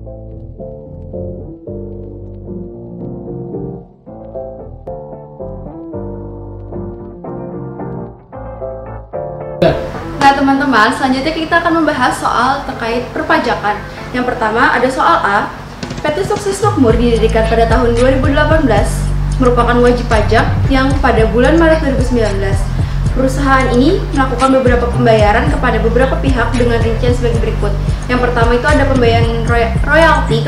Nah teman-teman, selanjutnya kita akan membahas soal terkait perpajakan. Yang pertama ada soal A. PT Sukses Makmur didirikan pada tahun 2018, merupakan wajib pajak yang pada bulan Maret 2019. Perusahaan ini melakukan beberapa pembayaran kepada beberapa pihak dengan rincian sebagai berikut. Yang pertama itu ada pembayaran royalti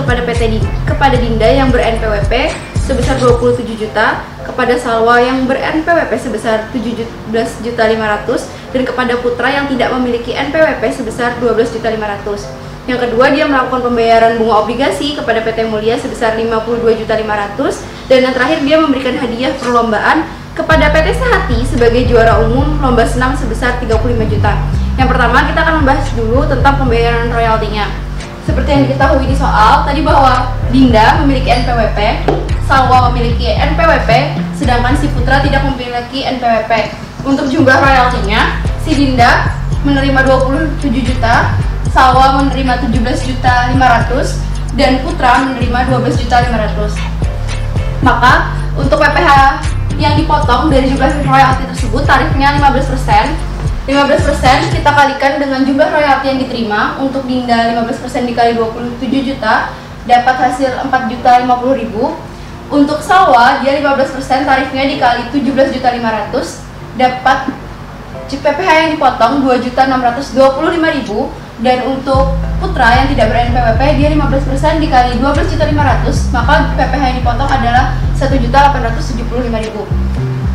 kepada Dinda yang ber-NPWP sebesar 27 juta, kepada Salwa yang ber-NPWP sebesar 17.500.000 dan kepada Putra yang tidak memiliki NPWP sebesar 12.500.000. Yang kedua, dia melakukan pembayaran bunga obligasi kepada PT Mulia sebesar 52.500.000 dan yang terakhir dia memberikan hadiah perlombaan kepada PT Sehati sebagai juara umum lomba senam sebesar 35 juta. Yang pertama, kita akan membahas dulu tentang pembayaran royaltinya. Seperti yang diketahui di soal tadi bahwa Dinda memiliki NPWP, Salwa memiliki NPWP, sedangkan si Putra tidak memiliki NPWP. Untuk jumlah royaltinya, si Dinda menerima 27 juta, Salwa menerima 17.500.000 dan Putra menerima 12.500.000. Maka untuk PPh yang dipotong dari jumlah royalti tersebut tarifnya 15%. 15% kita kalikan dengan jumlah royalti yang diterima. Untuk Dinda 15% dikali 27 juta dapat hasil 4.050.000. Untuk Salwa dia 15% tarifnya dikali 17.500.000 dapat PPh yang dipotong 2.625.000. Dan untuk Putra yang tidak ber-NPWP dia 15% dikali 12.500.000, maka PPh yang dipotong adalah 1.875.000.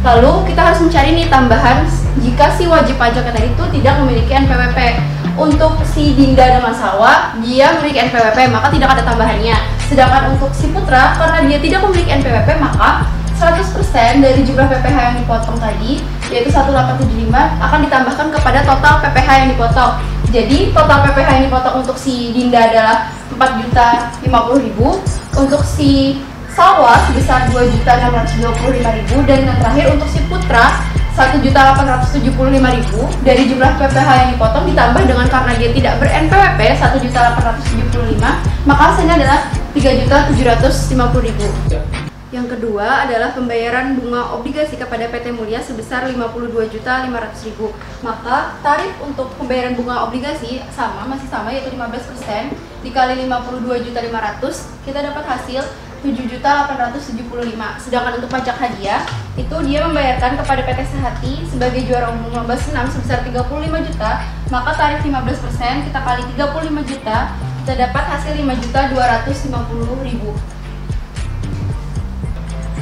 Lalu kita harus mencari nih tambahan jika si wajib pajak tadi itu tidak memiliki NPWP. Untuk si Dinda dan Salwa dia memiliki NPWP, maka tidak ada tambahannya. Sedangkan untuk si Putra karena dia tidak memiliki NPWP, maka 100% dari jumlah PPh yang dipotong tadi, yaitu 1.875 akan ditambahkan kepada total PPh yang dipotong. Jadi total PPh yang dipotong untuk si Dinda adalah 4.050.000, untuk si Salwa sebesar 2.625.000 dan yang terakhir untuk si Putra 1.875.000. Dari jumlah PPh yang dipotong ditambah dengan karena dia tidak ber-NPWP 1.875, maka hasilnya adalah 3.750.000. Yang kedua adalah pembayaran bunga obligasi kepada PT Mulia sebesar 52.500.000. Maka tarif untuk pembayaran bunga obligasi masih sama yaitu 15% dikali 52.500.000, kita dapat hasil 7.875. Sedangkan untuk pajak hadiah itu dia membayarkan kepada PT Sehati sebagai juara umum lomba senam sebesar 35 juta, maka tarif 15% kita kali 35 juta, kita dapat hasil 5.250.000.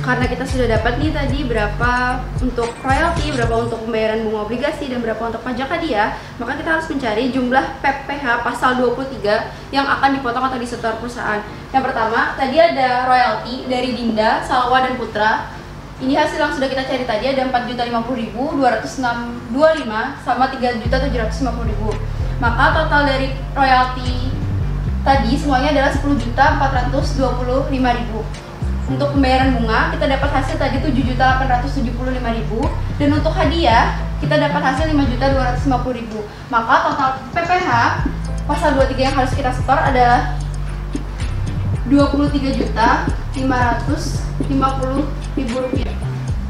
Karena kita sudah dapat nih tadi berapa untuk royalti, berapa untuk pembayaran bunga obligasi, dan berapa untuk pajak hadiah, maka kita harus mencari jumlah PPh pasal 23 yang akan dipotong atau disetor perusahaan. Yang pertama, tadi ada royalti dari Dinda, Salwa, dan Putra. Ini hasil yang sudah kita cari tadi ada 4.050.000, 225 sama 3.750.000. Maka total dari royalti tadi semuanya adalah 10.425.000. Untuk pembayaran bunga kita dapat hasil tadi 7.875.000 dan untuk hadiah kita dapat hasil 5.250.000. Maka total PPh pasal 23 yang harus kita setor adalah 23.550.000 rupiah.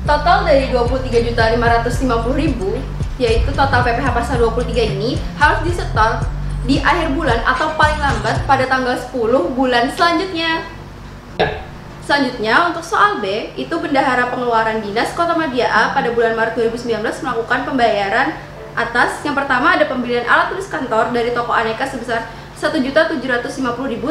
Total dari 23.550.000 yaitu total PPh pasal 23 ini harus disetor di akhir bulan atau paling lambat pada tanggal 10 bulan selanjutnya. Selanjutnya untuk soal B, itu Bendahara Pengeluaran Dinas Kota Madia A pada bulan Maret 2019 melakukan pembayaran atas yang pertama ada pembelian alat tulis kantor dari toko Aneka sebesar 1.750.000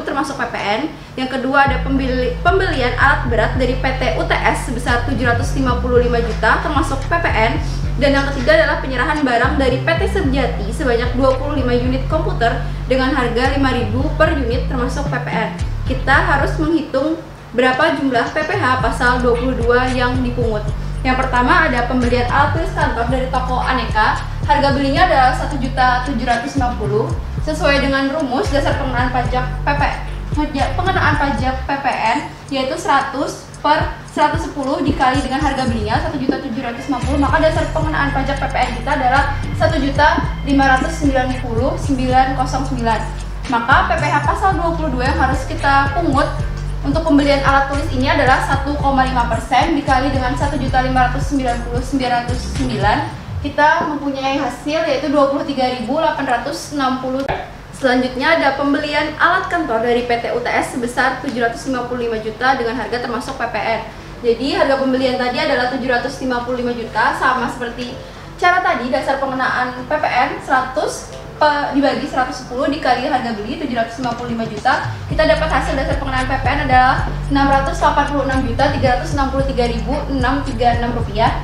termasuk PPN. Yang kedua ada pembelian alat berat dari PT UTS sebesar 755 juta termasuk PPN. Dan yang ketiga adalah penyerahan barang dari PT Sejati sebanyak 25 unit komputer dengan harga 5.000 per unit termasuk PPN. Kita harus menghitung berapa jumlah PPh pasal 22 yang dipungut. Yang pertama ada pembelian alat tulis kantor dari toko Aneka. Harga belinya adalah 1.750.000 sesuai dengan rumus dasar pengenaan pajak PPN yaitu 100 per 110 dikali dengan harga belinya 1.750.000, maka dasar pengenaan pajak PPN kita adalah 1.590.909. Maka PPh pasal 22 yang harus kita pungut untuk pembelian alat tulis ini adalah 1,5% dikali dengan 1.599.909. Kita mempunyai hasil yaitu 23.860. Selanjutnya ada pembelian alat kantor dari PT UTS sebesar 755 juta dengan harga termasuk PPN. Jadi harga pembelian tadi adalah 755 juta, sama seperti cara tadi, dasar pengenaan PPN 100 dibagi 110 dikali harga beli 755 juta, kita dapat hasil dasar pengenaan PPN adalah 686.363.636 rupiah.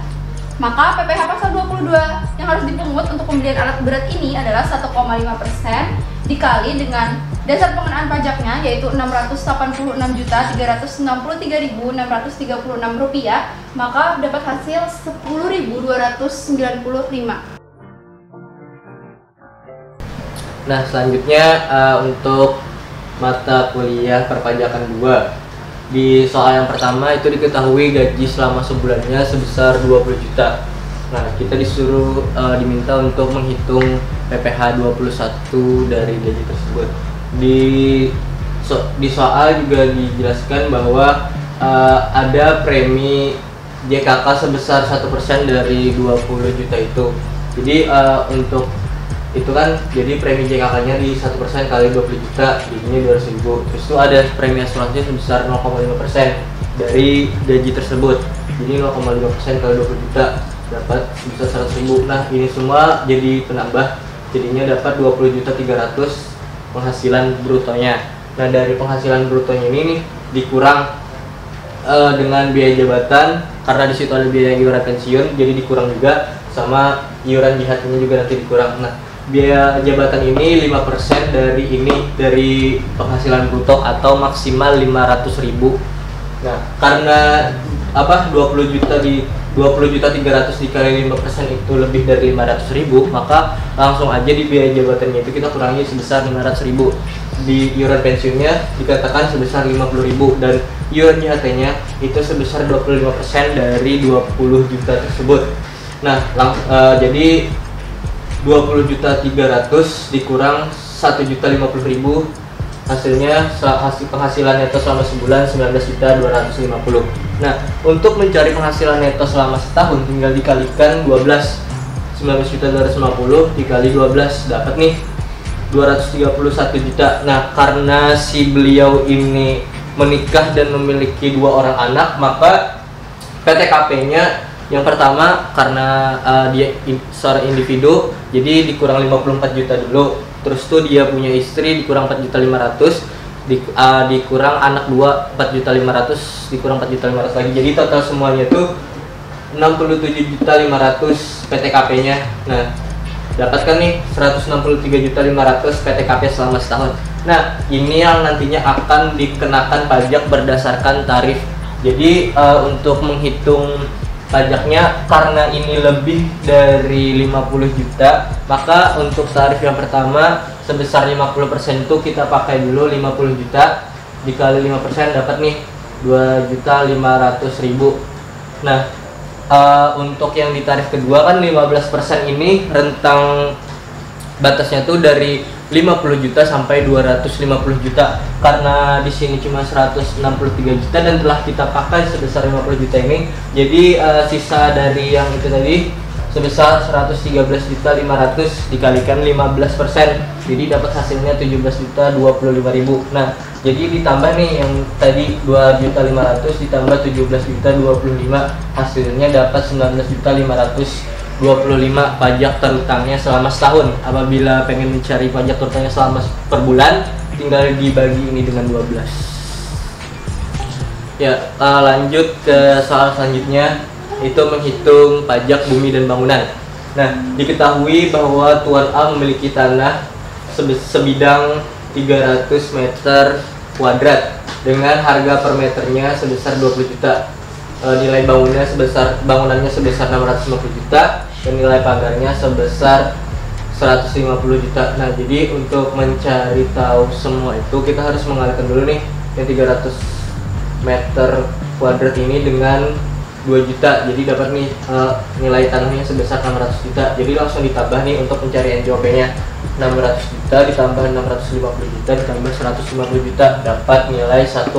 Maka PPh pasal 22 yang harus dipungut untuk pembelian alat berat ini adalah 1,5% dikali dengan dasar pengenaan pajaknya yaitu 686.363.636 rupiah, maka dapat hasil 10.295. Nah, selanjutnya untuk mata kuliah perpajakan 2. Di soal yang pertama itu diketahui gaji selama sebulannya sebesar 20 juta. Nah, kita disuruh diminta untuk menghitung PPh 21 dari gaji tersebut. Di soal juga dijelaskan bahwa ada premi JKK sebesar 1% dari 20 juta itu. Jadi untuk itu kan, jadi premi JKK-nya di 1% kali 20 juta, jadinya 200.000. Terus itu ada premi asuransi sebesar 0,5% dari gaji tersebut. Jadi 0,5% kali 20 juta dapat sebesar 100.000. Nah, ini semua jadi penambah, jadinya dapat 20.300 penghasilan brutonya. Nah, dari penghasilan brutonya ini nih dikurang dengan biaya jabatan, karena di situ ada biaya iuran pensiun, jadi dikurang juga, sama iuran JHT-nya juga nanti dikurang. Nah, biaya jabatan ini 5% dari penghasilan bruto atau maksimal 500.000. Nah, karena 20 juta 300 dikali 5% itu lebih dari 500.000, maka langsung aja di biaya jabatannya itu kita kurangi sebesar 500.000. Di iuran pensiunnya dikatakan sebesar 50.000 dan iuran JHT-nya itu sebesar 25% dari 20 juta tersebut. Nah, jadi 20.300 dikurang 1.050.000, hasilnya hasil penghasilan neto selama sebulan 19.250. Nah, untuk mencari penghasilan neto selama setahun tinggal dikalikan 12. 19.250 dikali 12 dapat nih 231 juta. Nah, karena si beliau ini menikah dan memiliki 2 orang anak, maka PTKP-nya yang pertama karena dia seorang individu, jadi dikurang 54 juta dulu. Terus tuh dia punya istri dikurang 4.500, dikurang anak 2 4.500, dikurang 4.500 lagi. Jadi total semuanya tuh 67.500 PTKP-nya. Nah, dapatkan nih 163.500 PTKP selama setahun. Nah, ini yang nantinya akan dikenakan pajak berdasarkan tarif. Jadi untuk menghitung pajaknya, karena ini lebih dari 50 juta, maka untuk tarif yang pertama sebesar 50% itu kita pakai dulu 50 juta dikali 5% dapat nih 2.500.000. Nah, untuk yang di tarif kedua kan 15% ini rentang batasnya tuh dari 50 juta sampai 250 juta. Karena di sini cuma 163 juta dan telah kita pakai sebesar 50 juta ini, jadi sisa dari yang itu tadi sebesar 113.500 dikalikan 15%, jadi dapat hasilnya 17.025.000. Nah, jadi ditambah nih yang tadi 2.500.000 ditambah 17.025.000, hasilnya dapat 19.525 pajak terutangnya selama setahun. Apabila pengen mencari pajak terutangnya selama per bulan, tinggal dibagi ini dengan 12. Ya, lanjut ke soal selanjutnya, itu menghitung pajak bumi dan bangunan. Nah, diketahui bahwa Tuan A memiliki tanah sebidang 300 meter kuadrat dengan harga per meternya sebesar 20 juta. Nilai bangunannya sebesar 650 juta dan nilai pagarnya sebesar 150 juta. Nah, jadi untuk mencari tahu semua itu kita harus mengalihkan dulu nih yang 300 meter kuadrat ini dengan 2 juta. Jadi dapat nih nilai tanahnya sebesar 600 juta. Jadi langsung ditambah nih untuk pencarian NJOP-nya. 600 juta ditambah 650 juta ditambah 150 juta dapat nilai 1,4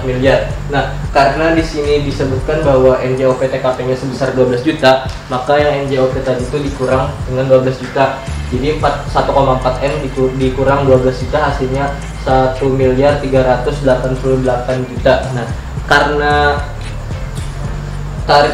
miliar. Nah, karena di sini disebutkan bahwa NJOP TKP-nya sebesar 12 juta, maka yang NJOP tadi itu dikurang dengan 12 juta. Jadi 1,4 M dikurang 12 juta hasilnya 1 miliar 388 juta. Nah, karena tarif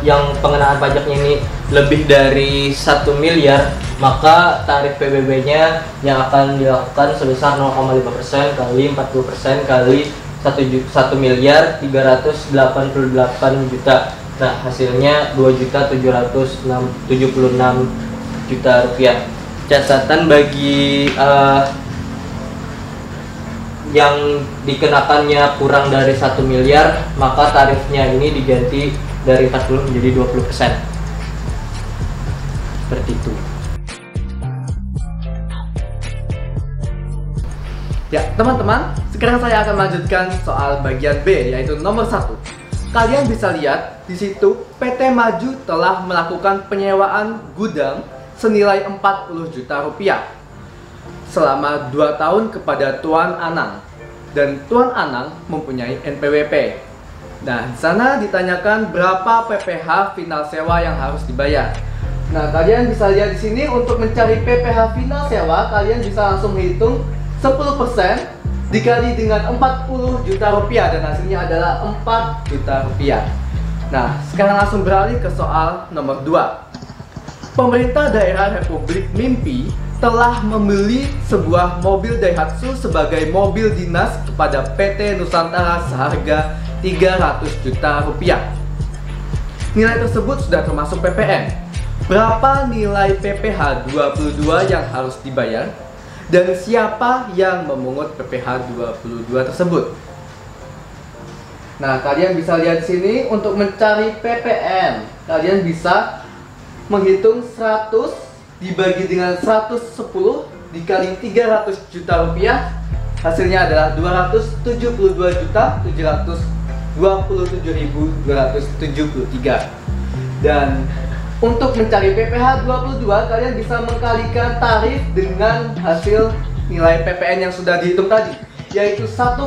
yang pengenaan pajaknya ini lebih dari 1 miliar, maka tarif PBB-nya yang akan dilakukan sebesar 0,5% kali 40% kali 1 miliar 388 juta. Nah, hasilnya 2.776 juta rupiah. Catatan bagi yang dikenakannya kurang dari 1 miliar, maka tarifnya ini diganti dari 40 menjadi 20%. Seperti itu. Ya, teman-teman, sekarang saya akan melanjutkan soal bagian B, yaitu nomor 1. Kalian bisa lihat di situ PT Maju telah melakukan penyewaan gudang senilai 40 juta rupiah selama 2 tahun kepada Tuan Anang, dan Tuan Anang mempunyai NPWP. Nah, di sana ditanyakan berapa PPh final sewa yang harus dibayar. Nah, kalian bisa lihat di sini untuk mencari PPh final sewa, kalian bisa langsung hitung 10% dikali dengan 40 juta rupiah dan hasilnya adalah 4 juta rupiah. Nah, sekarang langsung beralih ke soal nomor 2. Pemerintah daerah Republik Mimpi telah membeli sebuah mobil Daihatsu sebagai mobil dinas kepada PT Nusantara seharga 300 juta rupiah. Nilai tersebut sudah termasuk PPN. Berapa nilai PPh 22 yang harus dibayar? Dan siapa yang memungut PPh 22 tersebut? Nah, kalian bisa lihat di sini untuk mencari PPN. Kalian bisa menghitung 100 dibagi dengan 110 dikali 300 juta rupiah. Hasilnya adalah 272.727.273. Dan untuk mencari PPh 22, kalian bisa mengkalikan tarif dengan hasil nilai PPN yang sudah dihitung tadi, yaitu 1,5%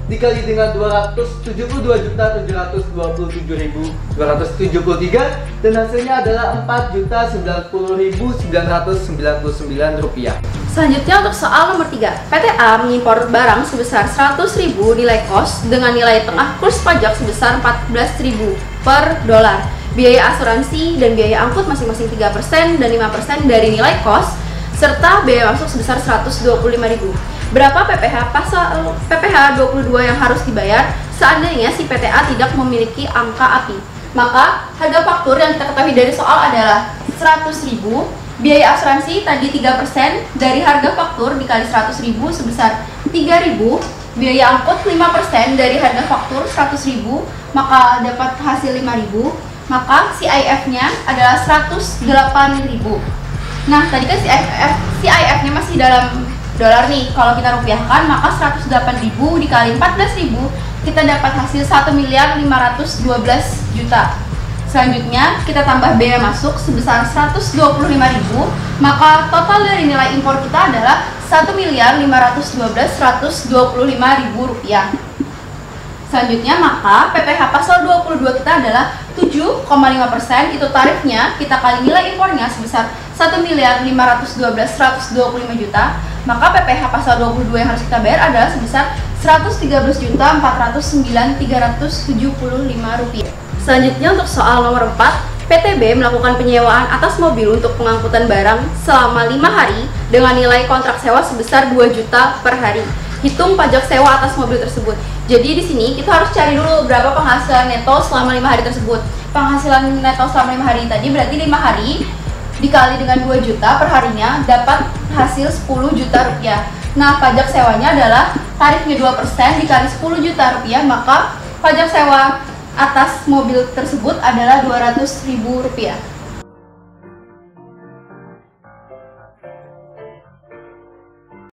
dikali dengan 272.727.273 dan hasilnya adalah 4.090.999 rupiah. Selanjutnya untuk soal nomor 3, PT A mengimpor barang sebesar 100.000 nilai kos dengan nilai tengah kurs pajak sebesar 14.000 per dolar. Biaya asuransi dan biaya angkut masing-masing 3% dan 5% dari nilai kos, serta biaya masuk sebesar 125.000. Berapa PPh 22 yang harus dibayar seandainya si PT A tidak memiliki angka API? Maka harga faktur yang kita ketahui dari soal adalah 100.000, biaya asuransi tadi 3% dari harga faktur dikali 100.000 sebesar 3.000, biaya angkut 5% dari harga faktur 100.000, maka dapat hasil 5.000. Maka CIF-nya adalah 108.000. Nah, tadi kan CIF-nya masih dalam dolar nih. Kalau kita rupiahkan, maka 108.000 dikali 14.000, kita dapat hasil 1.512 juta. Selanjutnya, kita tambah biaya masuk sebesar 125.000, maka total dari nilai impor kita adalah 1.512.125.000 rupiah. Selanjutnya, maka PPh pasal 22 kita adalah 7,5%, itu tarifnya kita kali nilai impornya sebesar 1.512.125 juta, maka PPh pasal 22 yang harus kita bayar adalah sebesar 113.409.375 rupiah. Selanjutnya untuk soal nomor 4, PTB melakukan penyewaan atas mobil untuk pengangkutan barang selama 5 hari dengan nilai kontrak sewa sebesar 2 juta per hari. Hitung pajak sewa atas mobil tersebut. Jadi di sini kita harus cari dulu berapa penghasilan neto selama 5 hari tersebut. Penghasilan neto selama 5 hari tadi berarti 5 hari dikali dengan 2 juta per harinya dapat hasil 10 juta rupiah. Nah, pajak sewanya adalah tarifnya 2% dikali 10 juta rupiah, maka pajak sewa atas mobil tersebut adalah 200.000 rupiah.